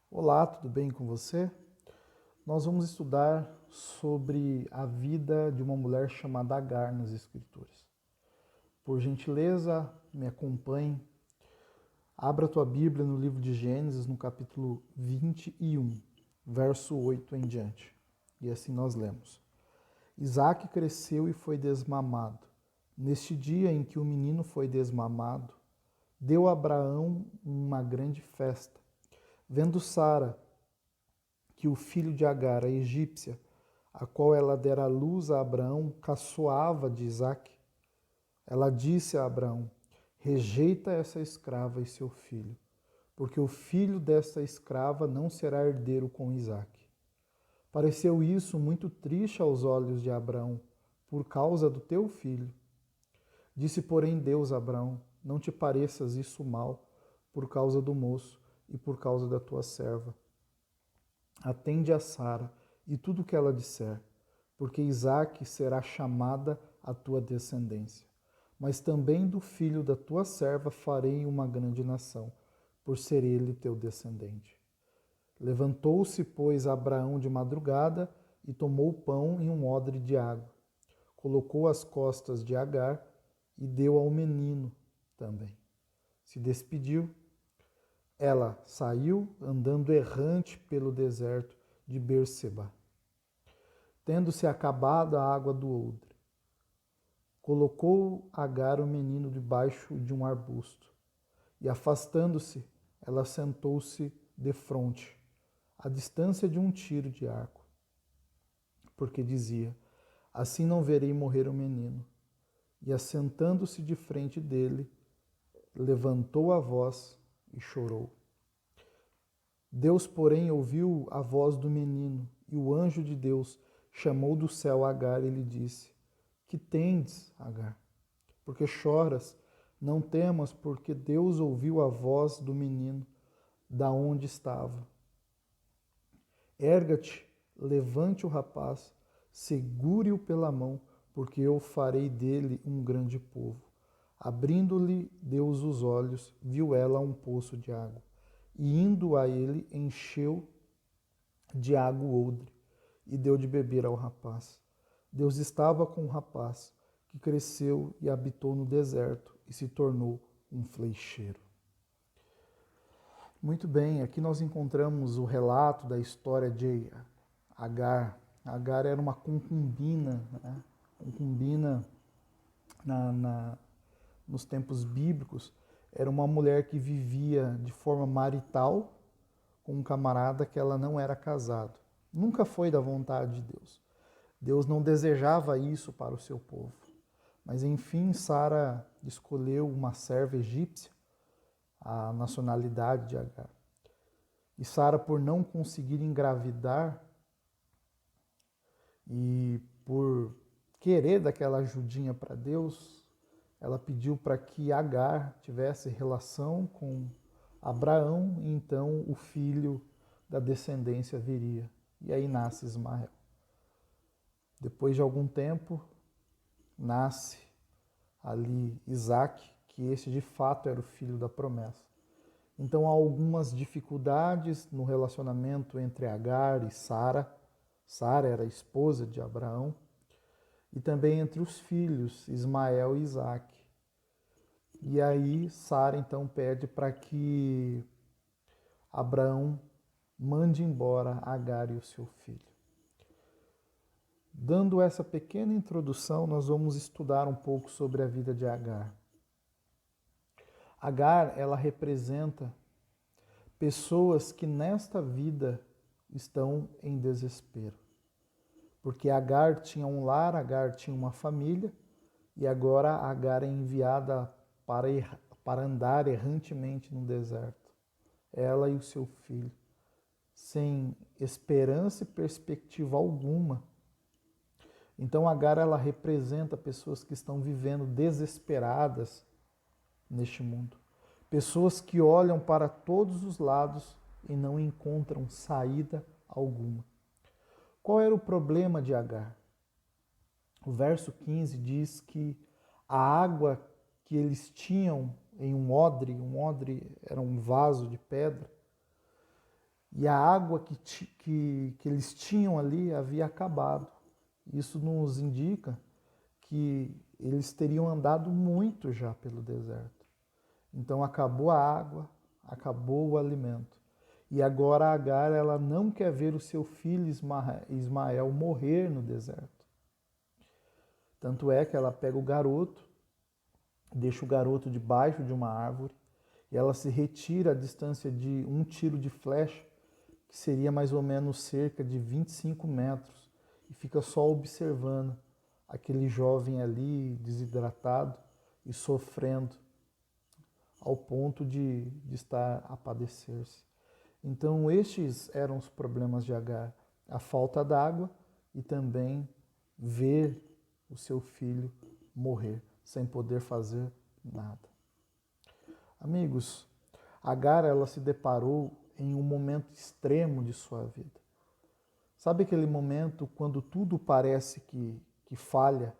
Olá, tudo bem com você? Nós vamos estudar sobre a vida de uma mulher chamada Agar nas Escrituras. Por gentileza, me acompanhe. Abra a tua Bíblia no livro de Gênesis, no capítulo 21, verso 8 em diante. E assim nós lemos. Isaac cresceu e foi desmamado. Neste dia em que o menino foi desmamado, deu a Abraão uma grande festa. Vendo Sara que o filho de Agar, a egípcia, a qual ela dera à luz a Abraão, caçoava de Isaque, ela disse a Abraão: rejeita essa escrava e seu filho, porque o filho desta escrava não será herdeiro com Isaque. Pareceu isso muito triste aos olhos de Abraão, por causa do teu filho. Disse, porém, Deus a Abraão: não te pareças isso mal, por causa do moço e por causa da tua serva. Atende a Sara e tudo o que ela disser, porque Isaque será chamada a tua descendência. Mas também do filho da tua serva farei uma grande nação, por ser ele teu descendente. Levantou-se, pois, Abraão de madrugada e tomou pão e um odre de água. Colocou as costas de Agar e deu ao menino também. Se despediu. Ela saiu andando errante pelo deserto de Berseba. Tendo-se acabado a água do odre, colocou Agar o menino debaixo de um arbusto, e afastando-se, ela sentou-se defronte, à distância de um tiro de arco, porque dizia: assim não verei morrer o menino. E assentando-se de frente dele, levantou a voz e chorou. Deus, porém, ouviu a voz do menino, e o anjo de Deus chamou do céu Agar e lhe disse: que tendes, Agar? Porque choras? Não temas, porque Deus ouviu a voz do menino da onde estava. Erga-te, levante o rapaz, segure-o pela mão, porque eu farei dele um grande povo. Abrindo-lhe Deus os olhos, viu ela um poço de água, e indo a ele, encheu de água o odre, e deu de beber ao rapaz. Deus estava com o rapaz, que cresceu e habitou no deserto, e se tornou um flecheiro. Muito bem, aqui nós encontramos o relato da história de Agar. Agar era uma concubina, né? Concubina nos tempos bíblicos, era uma mulher que vivia de forma marital com um camarada que ela não era casado. Nunca foi da vontade de Deus. Deus não desejava isso para o seu povo. Mas enfim, Sara escolheu uma serva egípcia, a nacionalidade de Agar. E Sara, por não conseguir engravidar e por querer daquela ajudinha para Deus, ela pediu para que Agar tivesse relação com Abraão, e então o filho da descendência viria. E aí nasce Ismael. Depois de algum tempo, nasce ali Isaac, que esse de fato era o filho da promessa. Então há algumas dificuldades no relacionamento entre Agar e Sara. Sara era a esposa de Abraão. E também entre os filhos, Ismael e Isaac. E aí Sara então pede para que Abraão mande embora Agar e o seu filho. Dando essa pequena introdução, nós vamos estudar um pouco sobre a vida de Agar. Agar, ela representa pessoas que nesta vida estão em desespero. Porque Agar tinha um lar, Agar tinha uma família, e agora Agar é enviada para andar errantemente no deserto. Ela e o seu filho, sem esperança e perspectiva alguma. Então Agar, ela representa pessoas que estão vivendo desesperadas neste mundo. Pessoas que olham para todos os lados e não encontram saída alguma. Qual era o problema de Agar? O verso 15 diz que a água que eles tinham em um odre era um vaso de pedra, e a água que eles tinham ali havia acabado. Isso nos indica que eles teriam andado muito já pelo deserto. Então acabou a água, acabou o alimento. E agora Agar, ela não quer ver o seu filho Ismael morrer no deserto. Tanto é que ela pega o garoto, deixa o garoto debaixo de uma árvore e ela se retira a distância de um tiro de flecha, que seria mais ou menos cerca de 25 metros, e fica só observando aquele jovem ali desidratado e sofrendo ao ponto de estar a padecer-se. Então estes eram os problemas de Agar, a falta d'água e também ver o seu filho morrer sem poder fazer nada. Amigos, Agar, ela se deparou em um momento extremo de sua vida. Sabe aquele momento quando tudo parece que falha?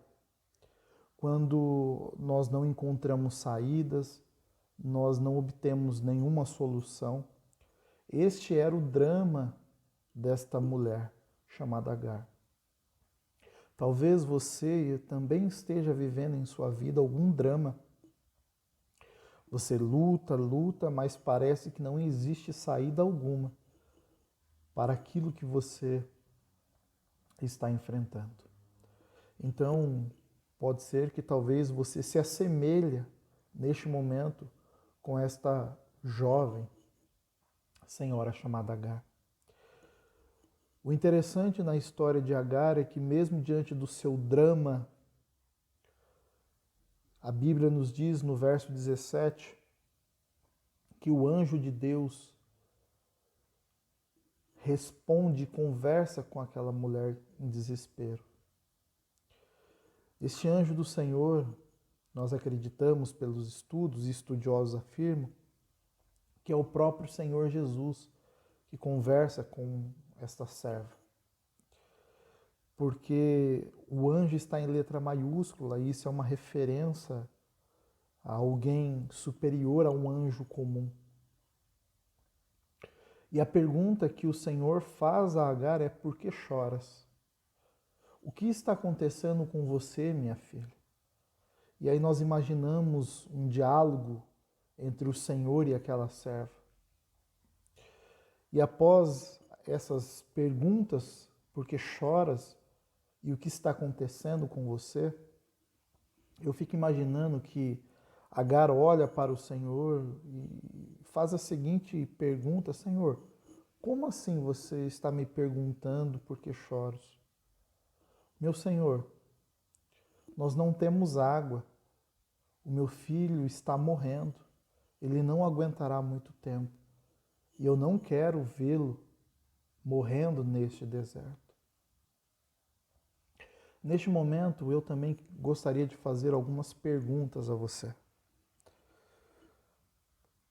Quando nós não encontramos saídas, nós não obtemos nenhuma solução. Este era o drama desta mulher chamada Agar. Talvez você também esteja vivendo em sua vida algum drama. Você luta, luta, mas parece que não existe saída alguma para aquilo que você está enfrentando. Então, pode ser que talvez você se assemelhe neste momento com esta jovem senhora chamada Agar. O interessante na história de Agar é que mesmo diante do seu drama, a Bíblia nos diz no verso 17 que o anjo de Deus responde e conversa com aquela mulher em desespero. Este anjo do Senhor, nós acreditamos pelos estudos e estudiosos afirmam que é o próprio Senhor Jesus que conversa com esta serva. Porque o anjo está em letra maiúscula e isso é uma referência a alguém superior a um anjo comum. E a pergunta que o Senhor faz a Agar é: por que choras? O que está acontecendo com você, minha filha? E aí nós imaginamos um diálogo entre o Senhor e aquela serva. E após essas perguntas, por que choras e o que está acontecendo com você, eu fico imaginando que Agar olha para o Senhor e faz a seguinte pergunta: Senhor, como assim você está me perguntando por que choras? Meu Senhor, nós não temos água, o meu filho está morrendo, ele não aguentará muito tempo e eu não quero vê-lo morrendo neste deserto. Neste momento, eu também gostaria de fazer algumas perguntas a você.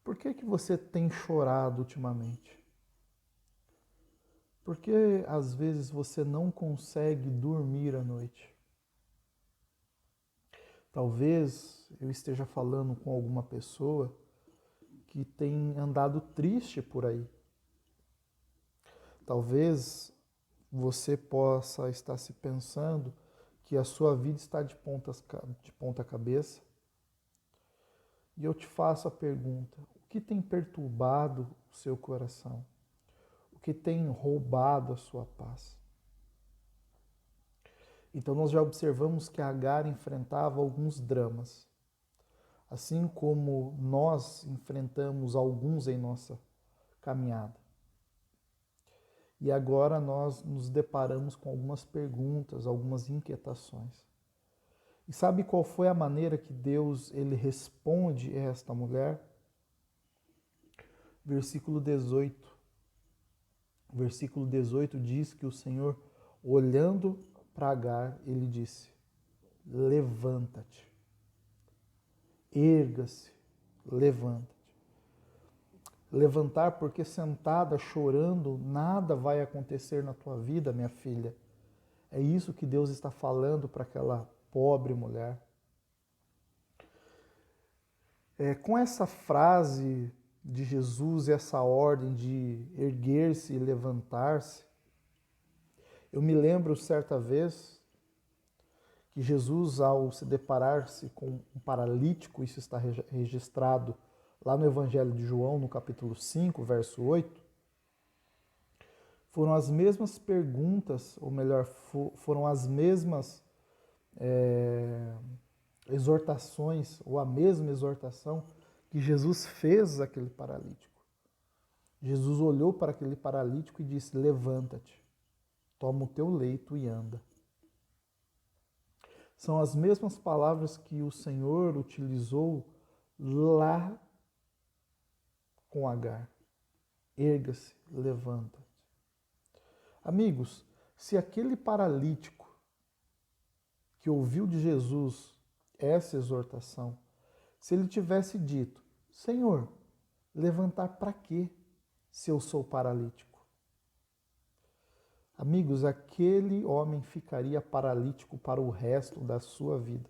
Por que você tem chorado ultimamente? Por que às vezes você não consegue dormir à noite? Talvez eu esteja falando com alguma pessoa que tem andado triste por aí. Talvez você possa estar se pensando que a sua vida está de ponta cabeça. E eu te faço a pergunta: o que tem perturbado o seu coração? O que tem roubado a sua paz? Então nós já observamos que Agar enfrentava alguns dramas, assim como nós enfrentamos alguns em nossa caminhada. E agora nós nos deparamos com algumas perguntas, algumas inquietações. E sabe qual foi a maneira que Deus ele responde a esta mulher? Versículo 18. Versículo 18 diz que o Senhor, olhando para Agar, ele disse: levanta-te, erga-se, levanta-te. Levantar porque sentada chorando nada vai acontecer na tua vida, minha filha. É isso que Deus está falando para aquela pobre mulher. Com essa frase de Jesus, essa ordem de erguer-se e levantar-se, eu me lembro certa vez que Jesus, ao se deparar-se com um paralítico, isso está registrado lá no Evangelho de João, no capítulo 5, verso 8, foram as mesmas perguntas, ou melhor, foram as mesmas exortações, ou a mesma exortação que Jesus fez àquele paralítico. Jesus olhou para aquele paralítico e disse: levanta-te, toma o teu leito e anda. São as mesmas palavras que o Senhor utilizou lá com Agar. Erga-se, levanta-te. Amigos, se aquele paralítico que ouviu de Jesus essa exortação, se ele tivesse dito: Senhor, levantar para quê se eu sou paralítico? Amigos, aquele homem ficaria paralítico para o resto da sua vida.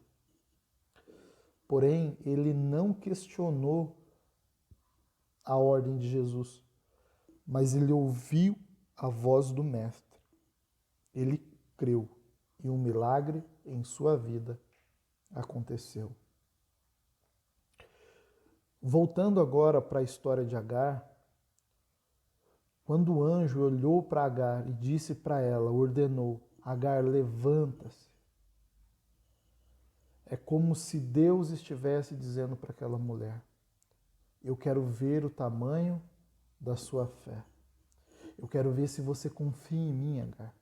Porém, ele não questionou a ordem de Jesus, mas ele ouviu a voz do Mestre. Ele creu e um milagre em sua vida aconteceu. Voltando agora para a história de Agar, quando o anjo olhou para Agar e disse para ela, ordenou: Agar, levanta-se. É como se Deus estivesse dizendo para aquela mulher: eu quero ver o tamanho da sua fé. Eu quero ver se você confia em mim, Agar.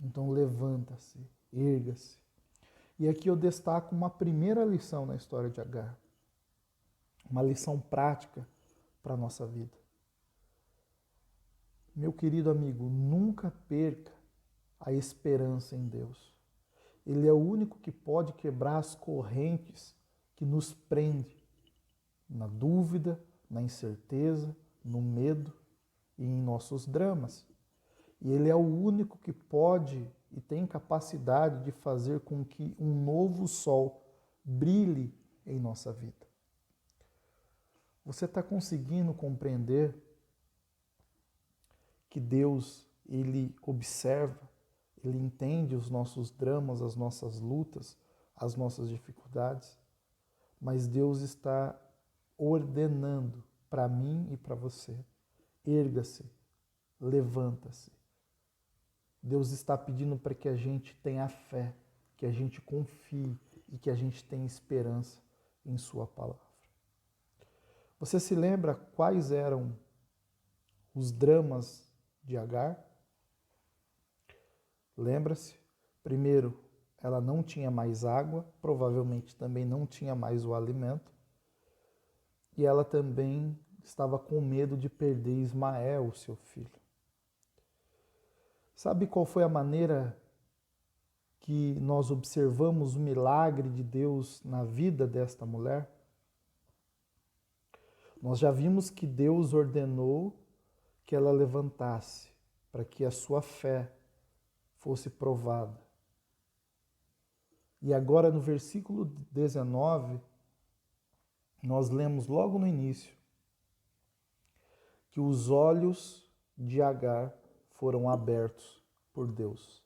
Então levanta-se, erga-se. E aqui eu destaco uma primeira lição na história de Agar. Uma lição prática para a nossa vida. Meu querido amigo, nunca perca a esperança em Deus. Ele é o único que pode quebrar as correntes que nos prendem na dúvida, na incerteza, no medo e em nossos dramas. E Ele é o único que pode e tem capacidade de fazer com que um novo sol brilhe em nossa vida. Você está conseguindo compreender que Deus, Ele observa, Ele entende os nossos dramas, as nossas lutas, as nossas dificuldades, mas Deus está ordenando para mim e para você: erga-se, levanta-se. Deus está pedindo para que a gente tenha fé, que a gente confie e que a gente tenha esperança em Sua palavra. Você se lembra quais eram os dramas de Agar? Lembra-se? Primeiro, ela não tinha mais água, provavelmente também não tinha mais o alimento, e ela também estava com medo de perder Ismael, o seu filho. Sabe qual foi a maneira que nós observamos o milagre de Deus na vida desta mulher? Nós já vimos que Deus ordenou que ela levantasse para que a sua fé fosse provada. E agora no versículo 19, nós lemos logo no início que os olhos de Agar foram abertos por Deus.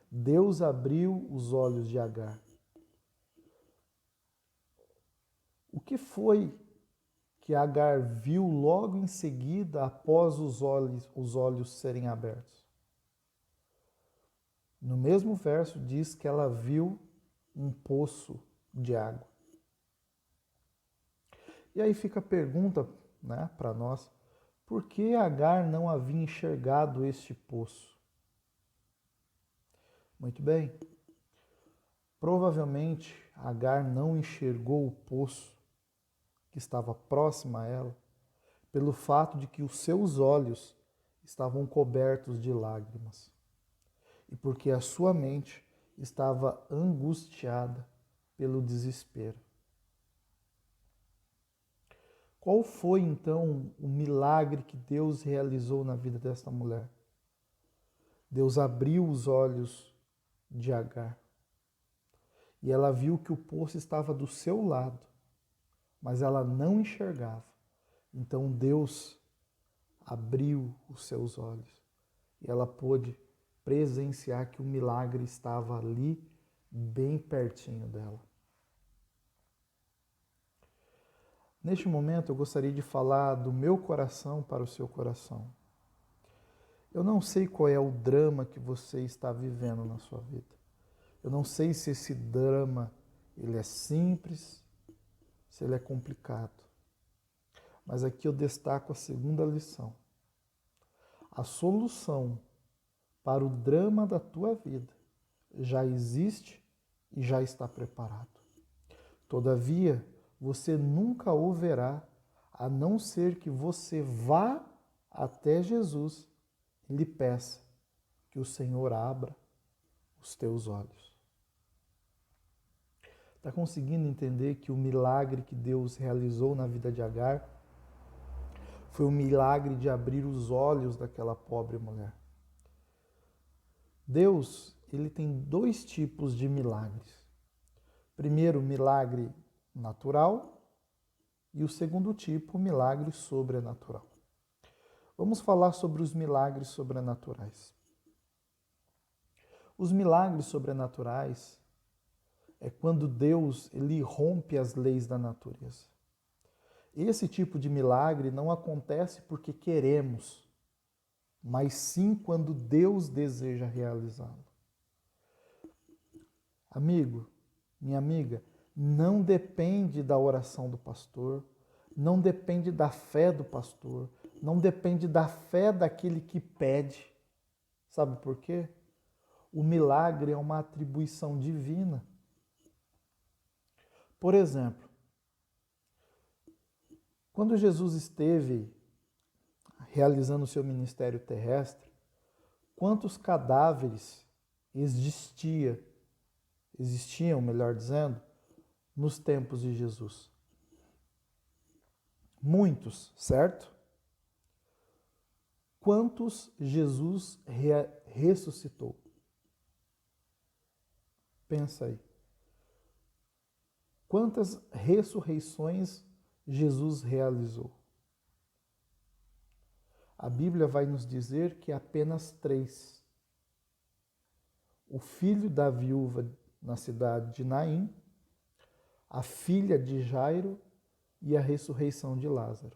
Deus abriu os olhos de Agar. O que foi que Agar viu logo em seguida após os olhos serem abertos? No mesmo verso diz que ela viu um poço de água. E aí fica a pergunta, né, para nós: por que Agar não havia enxergado este poço? Muito bem, provavelmente Agar não enxergou o poço que estava próximo a ela pelo fato de que os seus olhos estavam cobertos de lágrimas e porque a sua mente estava angustiada pelo desespero. Qual foi então o milagre que Deus realizou na vida desta mulher? Deus abriu os olhos de Agar e ela viu que o poço estava do seu lado, mas ela não enxergava, Então Deus abriu os seus olhos e ela pôde presenciar que o milagre estava ali, bem pertinho dela. Neste momento eu gostaria de falar do meu coração para o seu coração. Eu não sei qual é o drama que você está vivendo na sua vida. Eu não sei se esse drama ele é simples, se ele é complicado. Mas aqui eu destaco a segunda lição. A solução para o drama da tua vida já existe e já está preparado. Todavia, você nunca o verá, a não ser que você vá até Jesus e lhe peça que o Senhor abra os teus olhos. Está conseguindo entender que o milagre que Deus realizou na vida de Agar foi o milagre de abrir os olhos daquela pobre mulher? Deus, ele tem dois tipos de milagres. Primeiro, milagre natural e o segundo tipo, milagre sobrenatural. Vamos falar sobre os milagres sobrenaturais. Os milagres sobrenaturais é quando Deus ele rompe as leis da natureza. Esse tipo de milagre não acontece porque queremos, mas sim quando Deus deseja realizá-lo. Amigo, minha amiga, não depende da oração do pastor, não depende da fé do pastor, não depende da fé daquele que pede. Sabe por quê? O milagre é uma atribuição divina. Por exemplo, quando Jesus esteve realizando o seu ministério terrestre, quantos cadáveres existiam, melhor dizendo, nos tempos de Jesus? Muitos, certo? Quantos Jesus ressuscitou? Pensa aí. Quantas ressurreições Jesus realizou? A Bíblia vai nos dizer que apenas 3. O filho da viúva na cidade de Naim, a filha de Jairo e a ressurreição de Lázaro.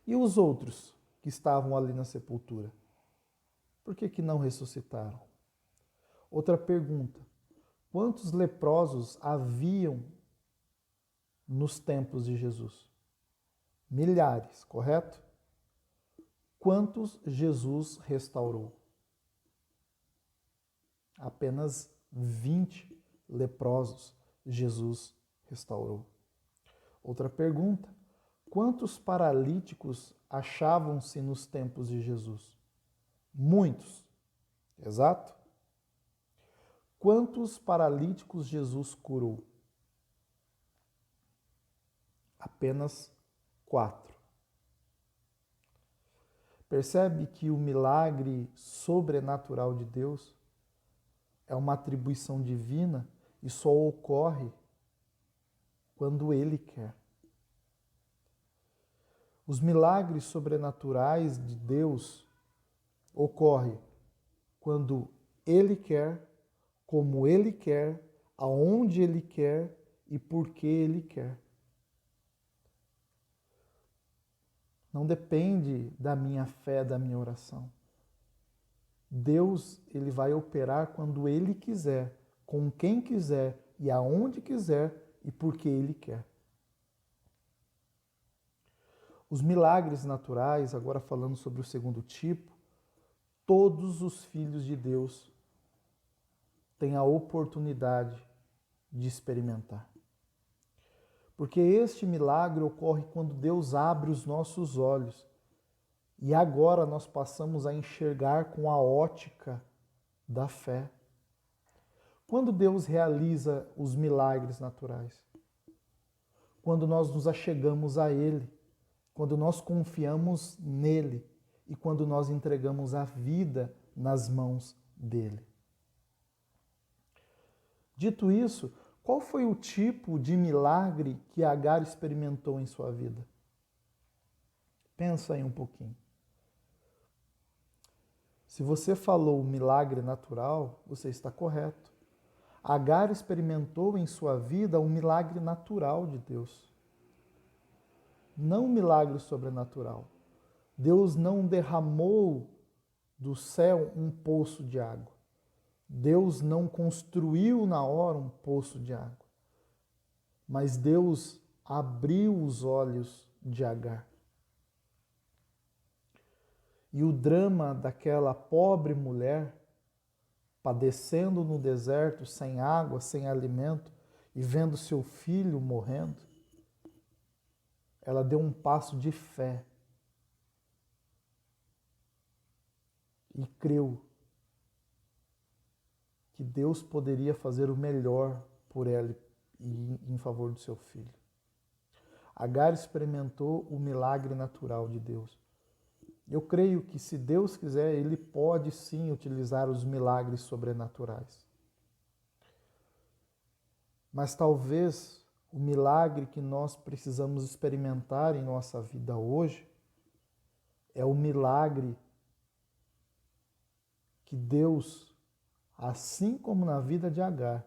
E os outros que estavam ali na sepultura? Por que não ressuscitaram? Outra pergunta. Quantos leprosos haviam nos tempos de Jesus? Milhares, correto? Quantos Jesus restaurou? Apenas 20 leprosos Jesus restaurou. Outra pergunta. Quantos paralíticos achavam-se nos tempos de Jesus? Muitos. Exato? Quantos paralíticos Jesus curou? Apenas 4. Percebe que o milagre sobrenatural de Deus é uma atribuição divina e só ocorre quando Ele quer. Os milagres sobrenaturais de Deus ocorrem quando Ele quer, como Ele quer, aonde Ele quer e por que Ele quer. Não depende da minha fé, da minha oração. Deus, ele vai operar quando Ele quiser, com quem quiser e aonde quiser e por que Ele quer. Os milagres naturais, agora falando sobre o segundo tipo, todos os filhos de Deus têm a oportunidade de experimentar. Porque este milagre ocorre quando Deus abre os nossos olhos e agora nós passamos a enxergar com a ótica da fé. Quando Deus realiza os milagres naturais? Quando nós nos achegamos a Ele, quando nós confiamos nele e quando nós entregamos a vida nas mãos dele. Dito isso, qual foi o tipo de milagre que Agar experimentou em sua vida? Pensa aí um pouquinho. Se você falou milagre natural, você está correto. Agar experimentou em sua vida um milagre natural de Deus, não um milagre sobrenatural. Deus não derramou do céu um poço de água. Deus não construiu na hora um poço de água. Mas Deus abriu os olhos de Agar. E o drama daquela pobre mulher, padecendo no deserto, sem água, sem alimento, e vendo seu filho morrendo, ela deu um passo de fé e creu que Deus poderia fazer o melhor por ela e em favor do seu filho. Agar experimentou o milagre natural de Deus. Eu creio que, se Deus quiser, Ele pode sim utilizar os milagres sobrenaturais. Mas talvez o milagre que nós precisamos experimentar em nossa vida hoje é o milagre que Deus, assim como na vida de Agar,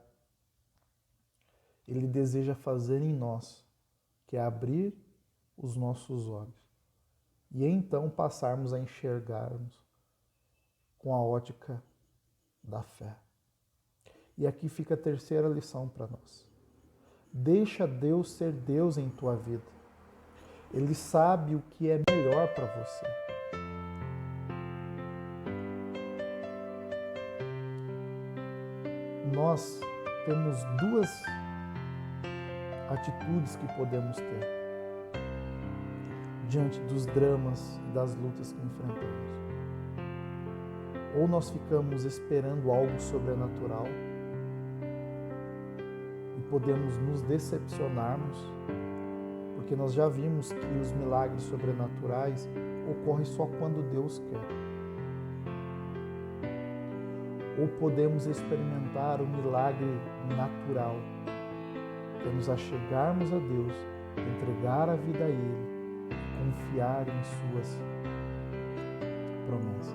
Ele deseja fazer em nós, que é abrir os nossos olhos. E então passarmos a enxergarmos com a ótica da fé. E aqui fica a terceira lição para nós. Deixa Deus ser Deus em tua vida. Ele sabe o que é melhor para você. Nós temos duas atitudes que podemos ter diante dos dramas e das lutas que enfrentamos. Ou nós ficamos esperando algo sobrenatural e podemos nos decepcionarmos, porque nós já vimos que os milagres sobrenaturais ocorrem só quando Deus quer. Ou podemos experimentar o milagre natural, que é nos achegarmos a Deus, entregar a vida a Ele, confiar em suas promessas,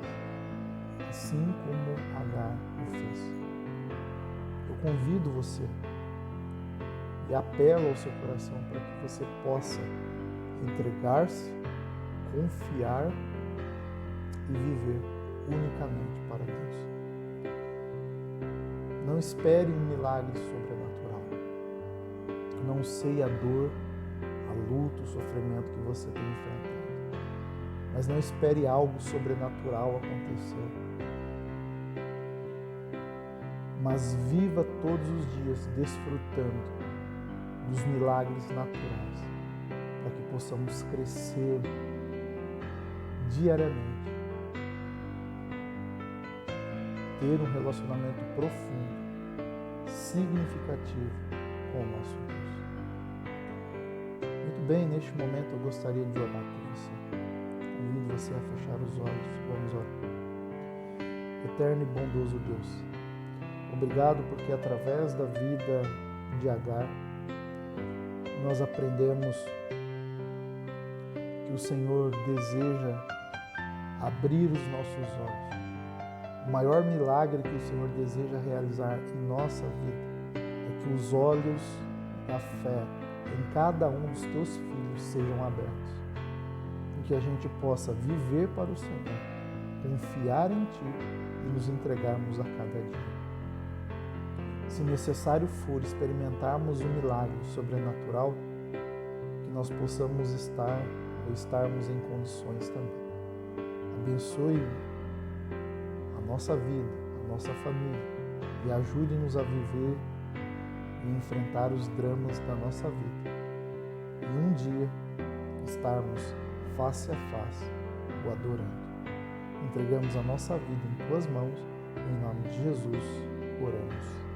assim como Agar o fez. Eu convido você e apelo ao seu coração para que você possa entregar-se, confiar e viver unicamente para Deus. Não espere um milagre sobrenatural. Não sei a dor, a luta, o sofrimento que você tem enfrentado. Mas não espere algo sobrenatural acontecer. Mas viva todos os dias desfrutando dos milagres naturais, para que possamos crescer diariamente, ter um relacionamento profundo, significativo com o nosso Deus. Muito bem, neste momento eu gostaria de orar por você. Convido você a fechar os olhos. Vamos orar. Eterno e bondoso Deus, obrigado porque através da vida de Agar, nós aprendemos que o Senhor deseja abrir os nossos olhos. O maior milagre que o Senhor deseja realizar em nossa vida é que os olhos da fé em cada um dos teus filhos sejam abertos, em que a gente possa viver para o Senhor, confiar em Ti e nos entregarmos a cada dia. Se necessário for experimentarmos um milagre sobrenatural, que nós possamos estarmos em condições também. Abençoe a nossa vida, a nossa família e ajude-nos a viver e enfrentar os dramas da nossa vida. E um dia estarmos face a face o adorando. Entregamos a nossa vida em Tuas mãos, em nome de Jesus, oramos.